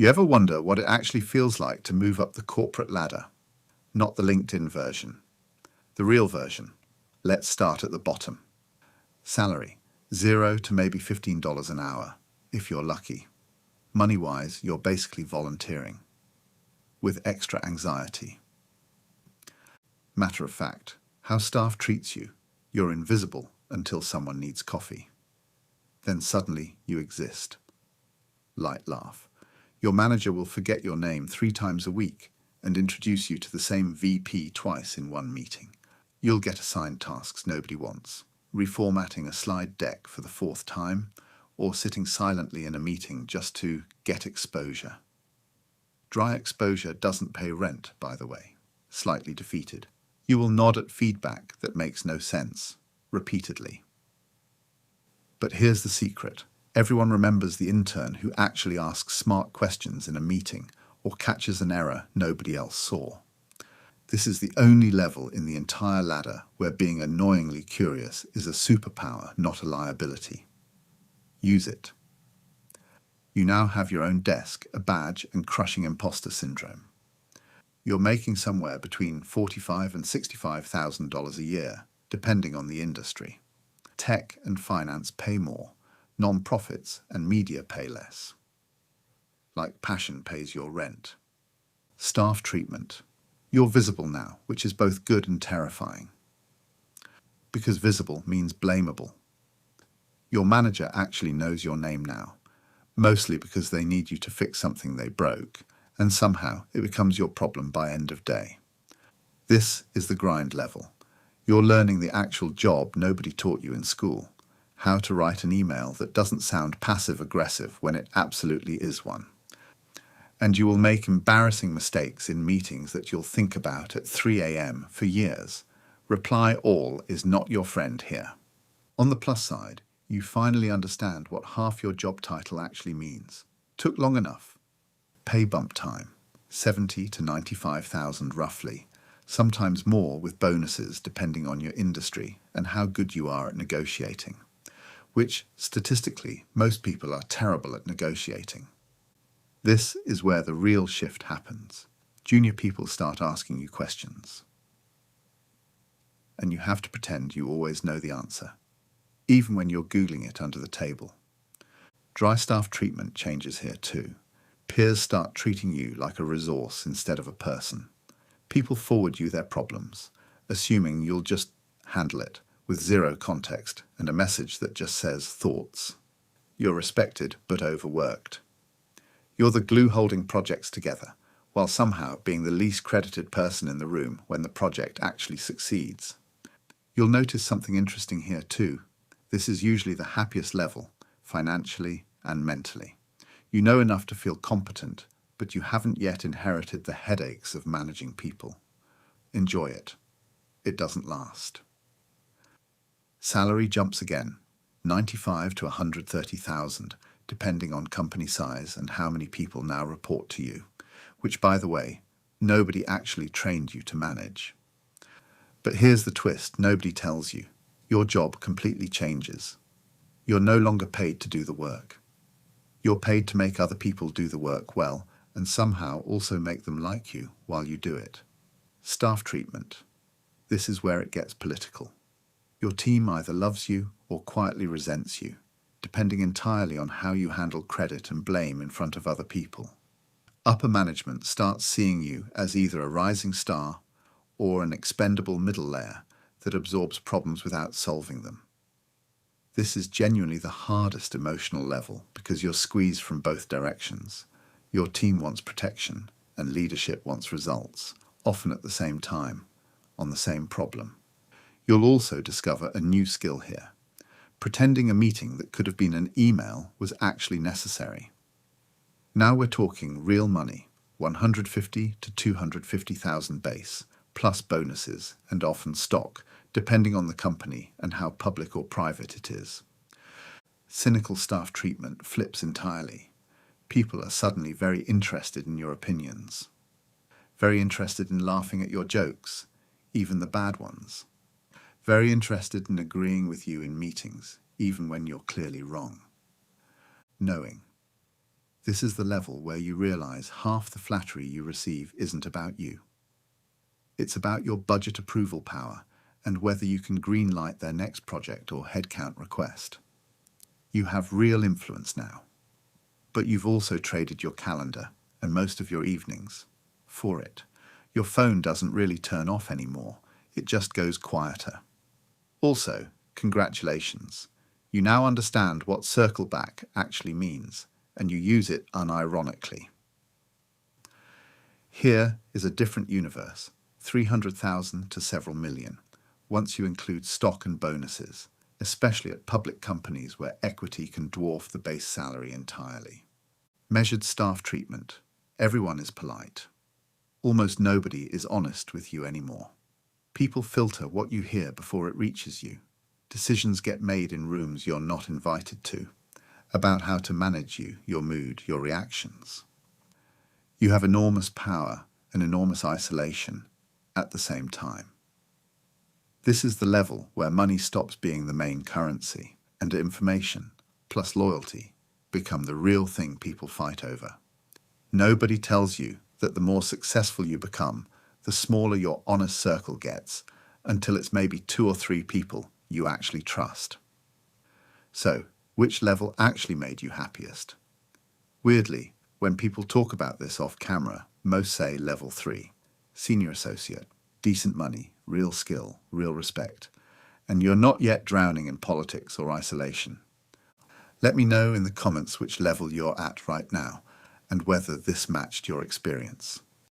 You ever wonder what it actually feels like to move up the corporate ladder? Not the LinkedIn version. The real version. Let's start at the bottom. Salary, $0 to maybe $15 an hour, if you're lucky. Money-wise, you're basically volunteering, with extra anxiety. Matter of fact, how staff treats you, you're invisible until someone needs coffee. Then suddenly you exist. Light laugh. Your manager will forget your name 3 times a week and introduce you to the same VP twice in one meeting. You'll get assigned tasks nobody wants, reformatting a slide deck for the 4th time, or sitting silently in a meeting just to get exposure. Dry exposure doesn't pay rent, by the way. Slightly defeated. You will nod at feedback that makes no sense, repeatedly. But here's the secret. Everyone remembers the intern who actually asks smart questions in a meeting or catches an error nobody else saw. This is the only level in the entire ladder where being annoyingly curious is a superpower, not a liability. Use it. You now have your own desk, a badge, and crushing imposter syndrome. You're making somewhere between $45,000 and $65,000 a year, depending on the industry. Tech and finance pay more. Non-profits and media pay less. Like passion pays your rent. Staff treatment. You're visible now, which is both good and terrifying. Because visible means blamable. Your manager actually knows your name now, mostly because they need you to fix something they broke, and somehow it becomes your problem by end of day. This is the grind level. You're learning the actual job nobody taught you in school. How to write an email that doesn't sound passive-aggressive when it absolutely is one. And you will make embarrassing mistakes in meetings that you'll think about at 3 a.m. for years. Reply all is not your friend here. On the plus side, you finally understand what half your job title actually means. Took long enough. Pay bump time, 70 to 95,000 roughly, sometimes more with bonuses depending on your industry and how good you are at negotiating. Which, statistically, most people are terrible at negotiating. This is where the real shift happens. Junior people start asking you questions. And you have to pretend you always know the answer, even when you're Googling it under the table. Dry staff treatment changes here too. Peers start treating you like a resource instead of a person. People forward you their problems, assuming you'll just handle it, with 0 context and a message that just says thoughts. You're respected but overworked. You're the glue holding projects together, while somehow being the least credited person in the room when the project actually succeeds. You'll notice something interesting here too. This is usually the happiest level, financially and mentally. You know enough to feel competent, but you haven't yet inherited the headaches of managing people. Enjoy it. It doesn't last. Salary jumps again, 95 to 130,000, depending on company size and how many people now report to you, which, by the way, nobody actually trained you to manage. But here's the twist nobody tells you. Your job completely changes. You're no longer paid to do the work. You're paid to make other people do the work well and somehow also make them like you while you do it. Staff treatment. This is where it gets political. Your team either loves you or quietly resents you, depending entirely on how you handle credit and blame in front of other people. Upper management starts seeing you as either a rising star or an expendable middle layer that absorbs problems without solving them. This is genuinely the hardest emotional level because you're squeezed from both directions. Your team wants protection and leadership wants results, often at the same time, on the same problem. You'll also discover a new skill here. Pretending a meeting that could have been an email was actually necessary. Now we're talking real money, 150 to 250,000 base, plus bonuses and often stock, depending on the company and how public or private it is. Cynical staff treatment flips entirely. People are suddenly very interested in your opinions. Very interested in laughing at your jokes, even the bad ones. Very interested in agreeing with you in meetings, even when you're clearly wrong. Knowing. This is the level where you realize half the flattery you receive isn't about you. It's about your budget approval power and whether you can greenlight their next project or headcount request. You have real influence now, but you've also traded your calendar and most of your evenings for it. Your phone doesn't really turn off anymore, it just goes quieter. Also, congratulations. You now understand what circle back actually means, and you use it unironically. Here is a different universe, 300,000 to several million, once you include stock and bonuses, especially at public companies where equity can dwarf the base salary entirely. Measured staff treatment. Everyone is polite. Almost nobody is honest with you anymore. People filter what you hear before it reaches you. Decisions get made in rooms you're not invited to, about how to manage you, your mood, your reactions. You have enormous power and enormous isolation at the same time. This is the level where money stops being the main currency and information, plus loyalty, become the real thing people fight over. Nobody tells you that the more successful you become, the smaller your honest circle gets, until it's maybe 2 or 3 people you actually trust. So, which level actually made you happiest? Weirdly, when people talk about this off camera, most say level 3, senior associate, decent money, real skill, real respect, and you're not yet drowning in politics or isolation. Let me know in the comments which level you're at right now and whether this matched your experience.